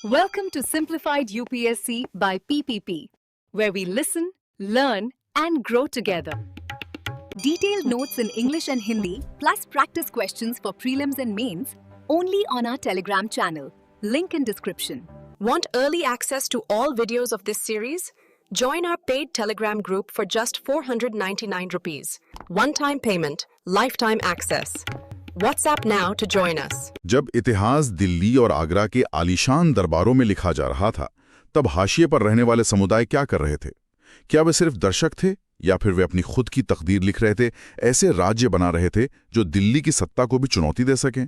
Welcome to Simplified UPSC by PPP, where we listen, learn, and grow together. Detailed notes in English and Hindi, plus practice questions for prelims and mains, only on our Telegram channel. Link in description. Want early access to all videos of this series? Join our paid Telegram group for just 499 rupees. One-time payment, lifetime access. WhatsApp now to join us. जब इतिहास दिल्ली और आगरा के आलीशान दरबारों में लिखा जा रहा था, तब हाशिए पर रहने वाले समुदाय क्या कर रहे थे? क्या वे सिर्फ दर्शक थे या फिर वे अपनी खुद की तकदीर लिख रहे थे, ऐसे राज्य बना रहे थे जो दिल्ली की सत्ता को भी चुनौती दे सकें?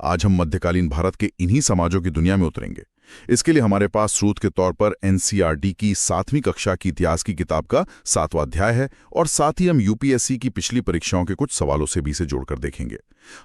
आज हम मध्यकालीन भारत के इन्हीं समाजों की दुनिया में उतरेंगे। इसके लिए हमारे पास स्रोत के तौर पर एनसीईआरटी की 7वीं कक्षा की इतिहास की किताब का 7वां अध्याय है और साथ ही हम यूपीएससी की पिछली परीक्षाओं के कुछ सवालों से भी इसे जोड़कर देखेंगे।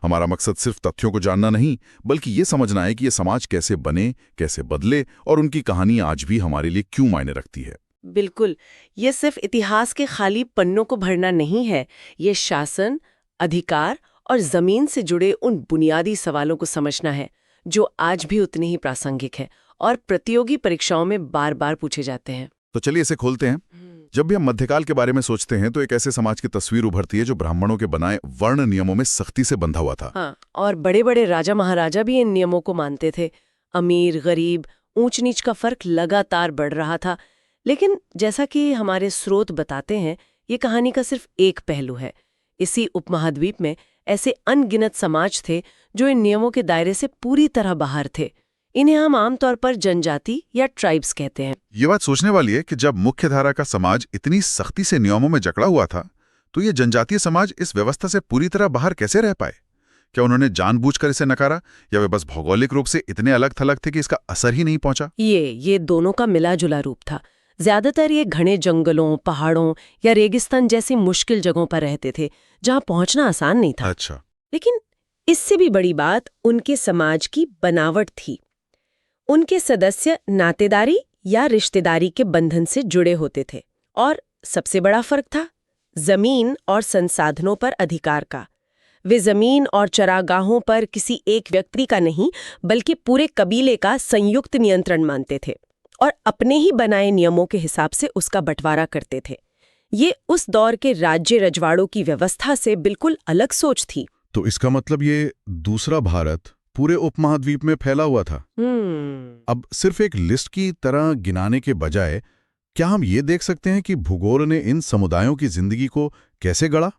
हमारा मकसद सिर्फ तथ्यों को जानना नहीं, बल्कि ये समझना है कि ये समाज कैसे बने, कैसे बदले और उनकी कहानी आज भी हमारे लिए क्यों मायने रखती है। बिल्कुल, ये सिर्फ इतिहास के खाली पन्नों को भरना नहीं है, ये शासन, अधिकार और जमीन से जुड़े उन बुनियादी सवालों को समझना है जो आज भी उतने ही प्रासंगिक है और प्रतियोगी परीक्षाओं में बार बार पूछे जाते हैं। तो चलिए इसे खोलते हैं। जब भी हम मध्यकाल के बारे में सोचते हैं तो एक ऐसे समाज की तस्वीर उभरती है जो ब्राह्मणों के बनाए वर्ण नियमों में सख्ती से बंधा हुआ था। हाँ, और बड़े बड़े राजा महाराजा भी इन नियमों को मानते थे। अमीर गरीब ऊंच नीच का फर्क लगातार बढ़ रहा था। लेकिन जैसा कि हमारे स्रोत बताते हैं, ये कहानी का सिर्फ एक पहलू है। इसी उपमहाद्वीप में ऐसे अनगिनत समाज थे जो इन नियमों के दायरे से पूरी तरह बाहर थे। इन्हें हम आमतौर पर जनजाति या ट्राइब्स कहते हैं। ये बात सोचने वाली है कि जब मुख्यधारा का समाज इतनी सख्ती से नियमों में जकड़ा हुआ था, तो ये जनजातीय समाज इस व्यवस्था से पूरी तरह बाहर कैसे रह पाए? क्या उन्होंने जानबूझकर इसे नकारा या वे बस भौगोलिक रूप से इतने अलग थलग थे कि इसका असर ही नहीं पहुंचा? ये दोनों का मिला जुला रूप था। ज्यादातर ये घने जंगलों, पहाड़ों या रेगिस्तान जैसी मुश्किल जगहों पर रहते थे, जहां पहुंचना आसान नहीं था। अच्छा। लेकिन इससे भी बड़ी बात उनके समाज की बनावट थी। उनके सदस्य नातेदारी या रिश्तेदारी के बंधन से जुड़े होते थे। और सबसे बड़ा फर्क था जमीन और संसाधनों पर अधिकार का। वे जमीन और चरागाहों पर किसी एक व्यक्ति का नहीं, बल्कि पूरे कबीले का संयुक्त नियंत्रण मानते थे और अपने ही बनाए नियमों के हिसाब से उसका बंटवारा करते थे। ये उस दौर के राज्य रजवाड़ों की व्यवस्था से बिल्कुल अलग सोच थी। तो इसका मतलब ये दूसरा भारत पूरे उपमहाद्वीप में फैला हुआ था। अब सिर्फ एक लिस्ट की तरह गिनाने के बजाय क्या हम ये देख सकते हैं कि भूगोल ने इन समुदायों की जिंदगी को कैसे गढ़ा?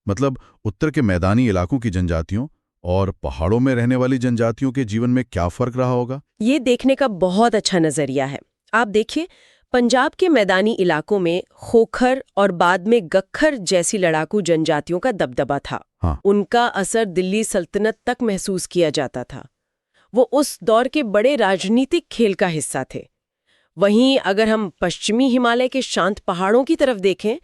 मतलब उत्तर के मैदानी इलाकों की जनजातियों और पहाड़ों में रहने वाली जनजातियों के जीवन में क्या फर्क रहा होगा? ये देखने का बहुत अच्छा नजरिया है। आप देखिए, पंजाब के मैदानी इलाकों में खोखर और बाद में गख्खर जैसी लड़ाकू जनजातियों का दबदबा था। हाँ। उनका असर दिल्ली सल्तनत तक महसूस किया जाता था। वो उस दौर के बड़े राजनीतिक खेल का हिस्सा थे। वहीं अगर हम पश्चिमी हिमालय के शांत पहाड़ों की तरफ देखें,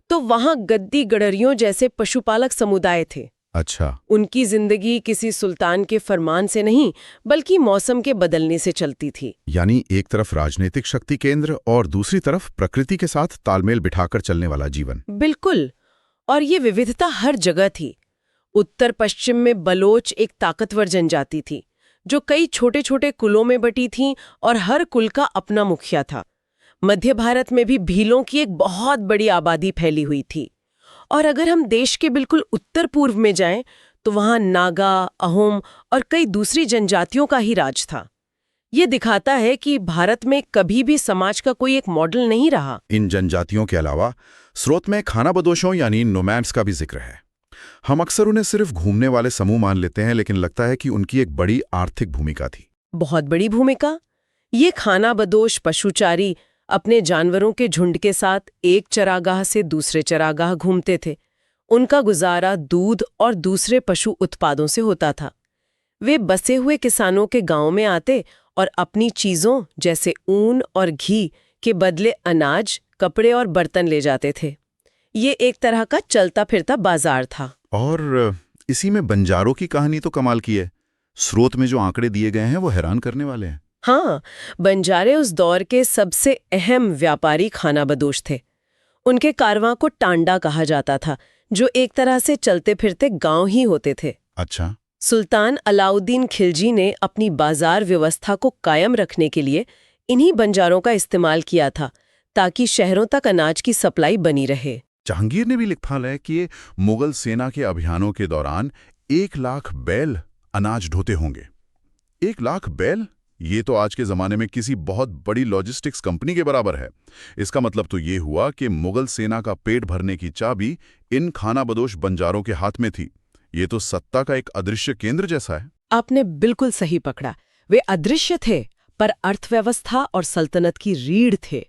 तो वहां गद्दी गडरियों जैसे पशुपालक समुदाय थे। अच्छा। उनकी जिंदगी किसी सुल्तान के फरमान से नहीं, बल्कि मौसम के बदलने से चलती थी। यानी एक तरफ राजनीतिक शक्ति केंद्र और दूसरी तरफ प्रकृति के साथ तालमेल बिठाकर चलने वाला जीवन। बिल्कुल। और ये विविधता हर जगह थी। उत्तर पश्चिम में बलोच एक ताकतवर जनजाति थी, जो कई छोटे छोटे कुलों में बटी थी और हर कुल का अपना मुखिया था। मध्य भारत में भी भीलों की एक बहुत बड़ी आबादी फैली हुई थी। और अगर हम देश के बिल्कुल उत्तर पूर्व में जाएं, तो वहां नागा, अहोम और कई दूसरी जनजातियों का ही राज था। ये दिखाता है कि भारत में कभी भी समाज का कोई एक मॉडल नहीं रहा। इन जनजातियों के अलावा स्रोत में खानाबदोशों यानी नोमैड्स का भी जिक्र है। हम अक्सर उन्हें सिर्फ घूमने वाले समूह मान लेते हैं, लेकिन लगता है कि उनकी एक बड़ी आर्थिक भूमिका थी। बहुत बड़ी भूमिका। ये खानाबदोश पशुचारी अपने जानवरों के झुंड के साथ एक चरागाह से दूसरे चरागाह घूमते थे। उनका गुजारा दूध और दूसरे पशु उत्पादों से होता था। वे बसे हुए किसानों के गांव में आते और अपनी चीजों जैसे ऊन और घी के बदले अनाज, कपड़े और बर्तन ले जाते थे। ये एक तरह का चलता फिरता बाजार था। और इसी में बंजारों की कहानी तो कमाल की है। स्रोत में जो आंकड़े दिए गए हैं वो हैरान करने वाले हैं। हाँ, बंजारे उस दौर के सबसे अहम व्यापारी खानाबदोश थे। उनके कारवां को टांडा कहा जाता था, जो एक तरह से चलते फिरते गांव ही होते थे। अच्छा। सुल्तान अलाउद्दीन खिलजी ने अपनी बाजार व्यवस्था को कायम रखने के लिए इन्हीं बंजारों का इस्तेमाल किया था ताकि शहरों तक अनाज की सप्लाई बनी रहे। जहांगीर ने भी लिखा है कि ये मुगल सेना के अभियानों के दौरान 1 लाख बैल अनाज ढोते होंगे। 1 लाख बैल? ये तो आज के ज़माने में किसी बहुत बड़ी लॉजिस्टिक्स कंपनी के बराबर है। इसका मतलब तो ये हुआ कि मुगल सेना का पेट भरने की चाबी इन खानाबदोश बंजारों के हाथ में थी। ये तो सत्ता का एक अदृश्य केंद्र जैसा है। आपने बिल्कुल सही पकड़ा। वे अदृश्य थे पर अर्थव्यवस्था और सल्तनत की रीढ़ थे।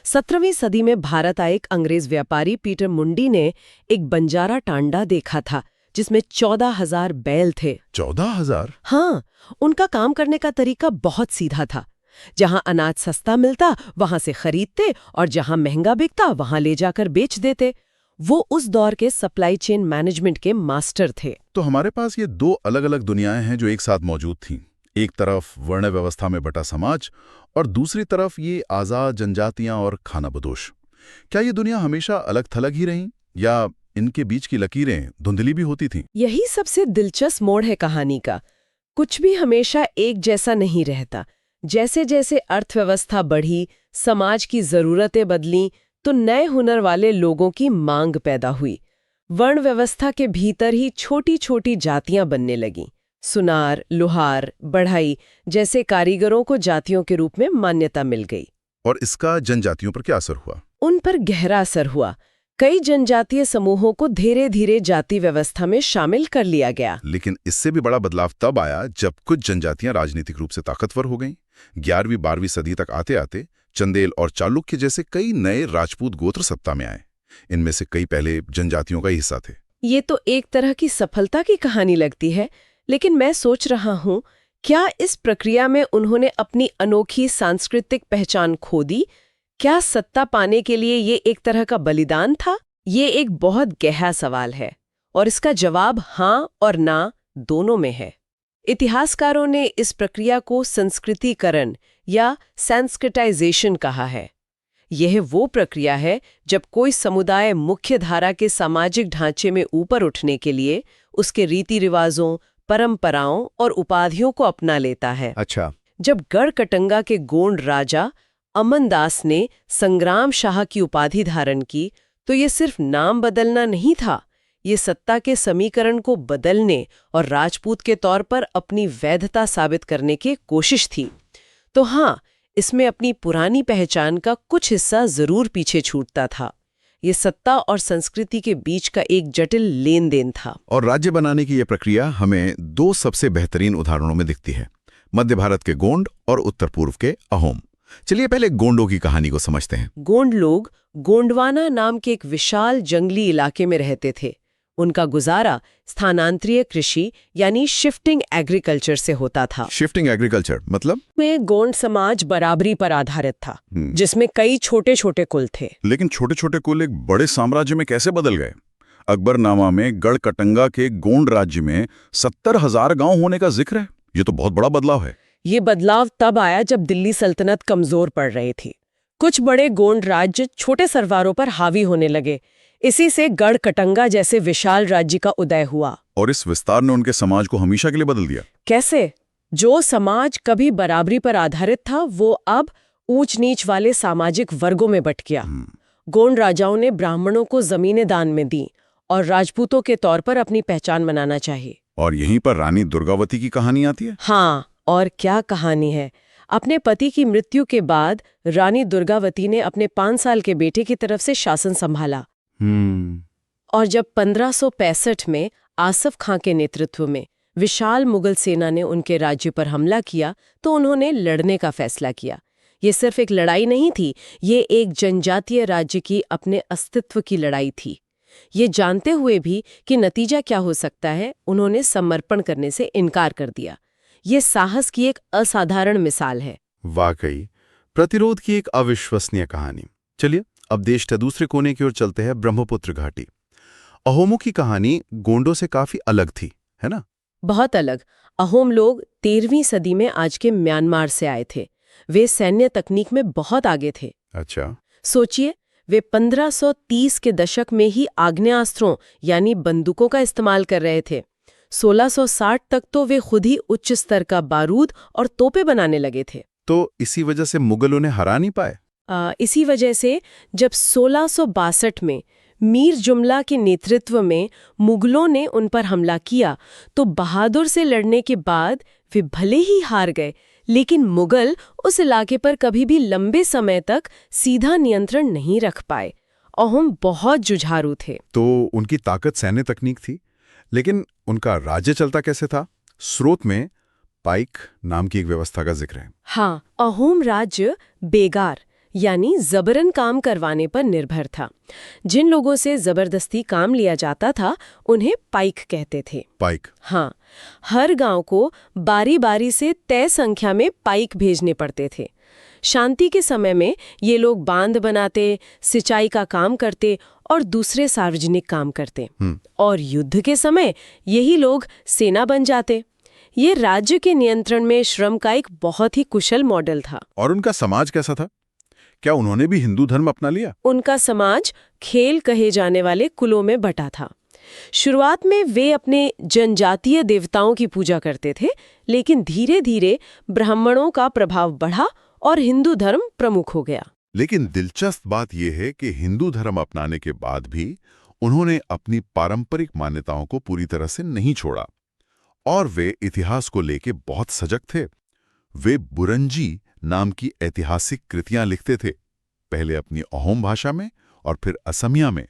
17वीं सदी में भारत आए एक अंग्रेज व्यापारी पीटर मुंडी ने एक बंजारा टांडा देखा था जिसमें 14,000 बैल थे। 14,000? हाँ, उनका काम करने का तरीका बहुत सीधा था। जहां अनाज सस्ता मिलता वहां से खरीदते और जहां महंगा बिकता वहां ले जाकर बेच देते। वो उस दौर के सप्लाई चेन मैनेजमेंट के मास्टर थे। तो हमारे पास ये 2 अलग-अलग दुनियाएं हैं जो एक साथ मौजूद थीं। एक तरफ वर्ण व्यवस्था में बटा समाज और दूसरी तरफ ये आज़ाद जनजातियां और खानाबदोश। क्या ये दुनिया हमेशा अलग-थलग ही रहीं या इनके बीच की लकीरें धुंधली भी होती थीं? यही सबसे दिलचस्प मोड़ है कहानी का। कुछ भी हमेशा एक जैसा नहीं रहता। जैसे जैसे अर्थव्यवस्था बढ़ी, समाज की जरूरतें बदलीं, तो नए हुनर वाले लोगों की मांग पैदा हुई। वर्ण व्यवस्था के भीतर ही छोटी छोटी जातियां बनने लगीं। सुनार, लोहार, बढ़ई जैसे कारीगरों को जातियों के रूप में मान्यता मिल गई। और इसका जनजातियों पर क्या असर हुआ? उन पर गहरा असर हुआ। कई जनजातीय समूहों को धीरे धीरे जाति व्यवस्था में शामिल कर लिया गया। लेकिन इससे भी बड़ा बदलाव तब आया जब कुछ जनजातियां राजनीतिक रूप से ताकतवर हो गईं। 11वीं-12वीं सदी तक आते आते चंदेल और चालुक्य जैसे कई नए राजपूत गोत्र सत्ता में आए। इनमें से कई पहले जनजातियों का ही हिस्सा थे। ये तो एक तरह की सफलता की कहानी लगती है, लेकिन मैं सोच रहा हूँ, क्या इस प्रक्रिया में उन्होंने अपनी अनोखी सांस्कृतिक पहचान खो दी? क्या सत्ता पाने के लिए ये एक तरह का बलिदान था? ये एक बहुत गहरा सवाल है और इसका जवाब हाँ और ना दोनों में है। इतिहासकारों ने इस प्रक्रिया को संस्कृतिकरण या संस्कृताइजेशन कहा है। यह वो प्रक्रिया है जब कोई समुदाय मुख्य धारा के सामाजिक ढांचे में ऊपर उठने के लिए उसके रीति रिवाजों, परंपराओं और उपाधियों को अपना लेता है। अच्छा। जब गढ़कटंगा के गोंड राजा अमनदास ने संग्राम शाह की उपाधि धारण की, तो ये सिर्फ नाम बदलना नहीं था, ये सत्ता के समीकरण को बदलने और राजपूत के तौर पर अपनी वैधता साबित करने की कोशिश थी। तो हाँ, इसमें अपनी पुरानी पहचान का कुछ हिस्सा जरूर पीछे छूटता था। ये सत्ता और संस्कृति के बीच का एक जटिल लेन देन था। और राज्य बनाने की ये प्रक्रिया हमें 2 सबसे बेहतरीन उदाहरणों में दिखती है, मध्य भारत के गोंड और उत्तर पूर्व के अहोम। चलिए पहले गोंडों की कहानी को समझते हैं। गोंड लोग गोंडवाना नाम के एक विशाल जंगली इलाके में रहते थे। उनका गुजारा स्थानांतरीय कृषि यानी शिफ्टिंग एग्रीकल्चर से होता था। शिफ्टिंग एग्रीकल्चर मतलब? में गोंड समाज बराबरी पर आधारित था, जिसमें कई छोटे छोटे कुल थे। लेकिन छोटे छोटे कुल एक बड़े साम्राज्य में कैसे बदल गए? अकबरनामा में गढ़कटंगा के गोंड राज्य में 70,000 गांव होने का जिक्र है। ये तो बहुत बड़ा बदलाव है। ये बदलाव तब आया जब दिल्ली सल्तनत कमजोर पड़ रही थी। कुछ बड़े गोंड राज्य छोटे सरवारों पर हावी होने लगे। इसी से गढ़कटंगा जैसे विशाल राज्य का उदय हुआ। और इस विस्तार ने उनके समाज को हमेशा के लिए बदल दिया। कैसे? जो समाज कभी बराबरी पर आधारित था, वो अब ऊंच नीच वाले सामाजिक वर्गों में बट गया। गोंड राजाओं ने ब्राह्मणों को जमीनें दान में दी और राजपूतों के तौर पर अपनी पहचान बनाना चाहिए। और यहीं पर रानी दुर्गावती की कहानी आती है। हाँ, और क्या कहानी है। अपने पति की मृत्यु के बाद रानी दुर्गावती ने अपने 5 साल के बेटे की तरफ से शासन संभाला। और जब 1565 में आसफ खां के नेतृत्व में विशाल मुगल सेना ने उनके राज्य पर हमला किया, तो उन्होंने लड़ने का फैसला किया। ये सिर्फ एक लड़ाई नहीं थी, ये एक जनजातीय राज्य की अपने अस्तित्व की लड़ाई थी। ये जानते हुए भी कि नतीजा क्या हो सकता है, उन्होंने समर्पण करने से इनकार कर दिया। ये साहस की एक असाधारण मिसाल है। वाकई प्रतिरोध की एक अविश्वसनीय कहानी। चलिए अब देश के दूसरे कोने की ओर चलते हैं, ब्रह्मपुत्र घाटी। अहोमों की कहानी गोंडों से काफी अलग थी, है ना? बहुत अलग। अहोम लोग 13वीं सदी में आज के म्यांमार से आए थे। वे सैन्य तकनीक में बहुत आगे थे। अच्छा। सोचिए, वे 1530 के दशक में ही आग्नेयास्त्रों यानी बंदूकों का इस्तेमाल कर रहे थे। 1660 तक तो वे खुद ही उच्च स्तर का बारूद और तोपे बनाने लगे थे। तो इसी वजह से मुगल उन्हें हरा नहीं पाए। इसी वजह से जब 1662 में मीर जुमला के नेतृत्व में मुगलों ने उन पर हमला किया तो बहादुर से लड़ने के बाद वे भले ही हार गए, लेकिन मुगल उस इलाके पर कभी भी लंबे समय तक सीधा नियंत्रण नहीं रख पाए। अहोम बहुत जुझारू थे। तो उनकी ताकत सैन्य तकनीक थी, लेकिन उनका राज्य चलता कैसे था? स्रोत में पाइक नाम की एक व्यवस्था का जिक्र है। हाँ, अहोम राज्य बेगार यानी जबरन काम करवाने पर निर्भर था। जिन लोगों से जबरदस्ती काम लिया जाता था उन्हें पाइक कहते थे। पाइक? हाँ, हर गांव को बारी बारी से तय संख्या में पाइक भेजने पड़ते थे। शांति के समय में ये लोग बांध बनाते, सिंचाई का काम करते और दूसरे सार्वजनिक काम करते। और युद्ध के समय यही लोग सेना बन जाते। ये राज्य के नियंत्रण में श्रम का एक बहुत ही कुशल मॉडल था। और उनका समाज कैसा था? क्या उन्होंने भी हिंदू धर्म अपना लिया? उनका समाज खेल कहे जाने वाले कुलों में बटा था। शुरुआत में वे अपने जनजातीय देवताओं की पूजा करते थे, लेकिन धीरे धीरे ब्राह्मणों का प्रभाव बढ़ा और हिंदू धर्म प्रमुख हो गया। लेकिन दिलचस्प बात यह है कि हिंदू धर्म अपनाने के बाद भी उन्होंने अपनी पारंपरिक मान्यताओं को पूरी तरह से नहीं छोड़ा और वे इतिहास को लेके बहुत सजग थे। वे बुरंजी नाम की ऐतिहासिक कृतियां लिखते थे, पहले अपनी अहोम भाषा में और फिर असमिया में।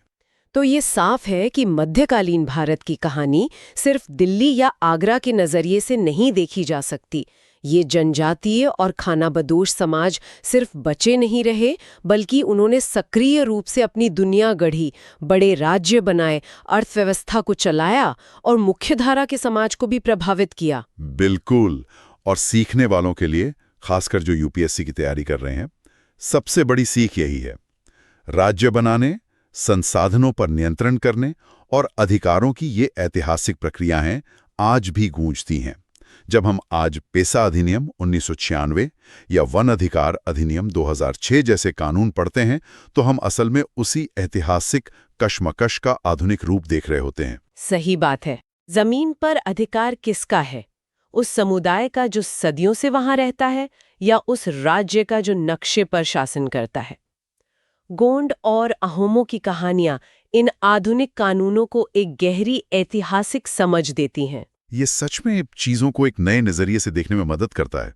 तो ये साफ है कि मध्यकालीन भारत की कहानी सिर्फ दिल्ली या आगरा के नजरिए से नहीं देखी जा सकती। ये जनजातीय और खानाबदोश समाज सिर्फ बचे नहीं रहे, बल्कि उन्होंने सक्रिय रूप से अपनी दुनिया गढ़ी, बड़े राज्य बनाए, अर्थव्यवस्था को चलाया और मुख्यधारा के समाज को भी प्रभावित किया। बिल्कुल। और सीखने वालों के लिए, खासकर जो यूपीएससी की तैयारी कर रहे हैं, सबसे बड़ी सीख यही है। राज्य बनाने, संसाधनों पर नियंत्रण करने और अधिकारों की ये ऐतिहासिक प्रक्रियाएं आज भी गूंजती हैं। जब हम आज पेसा अधिनियम 1996 या वन अधिकार अधिनियम 2006 जैसे कानून पढ़ते हैं, तो हम असल में उसी ऐतिहासिक कशमकश का आधुनिक रूप देख रहे होते हैं। सही बात है। जमीन पर अधिकार किसका है? उस समुदाय का जो सदियों से वहां रहता है, या उस राज्य का जो नक्शे पर शासन करता है? गोंड और अहोमों की कहानियां इन आधुनिक कानूनों को एक गहरी ऐतिहासिक समझ देती हैं। ये सच में चीजों को एक नए नजरिए से देखने में मदद करता है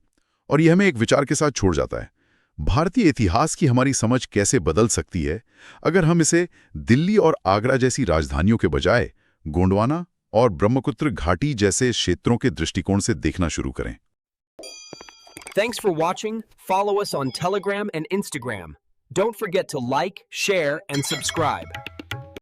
और ये हमें एक विचार के साथ छोड़ जाता है। भारतीय इतिहास की हमारी समझ कैसे बदल सकती है अगर हम इसे दिल्ली और आगरा जैसी राजधानियों के बजाय गोंडवाना और ब्रह्मपुत्र घाटी जैसे क्षेत्रों के दृष्टिकोण से देखना शुरू करें। Thanks for watching. Follow us on Telegram and Instagram. Don't forget to like, share, and subscribe.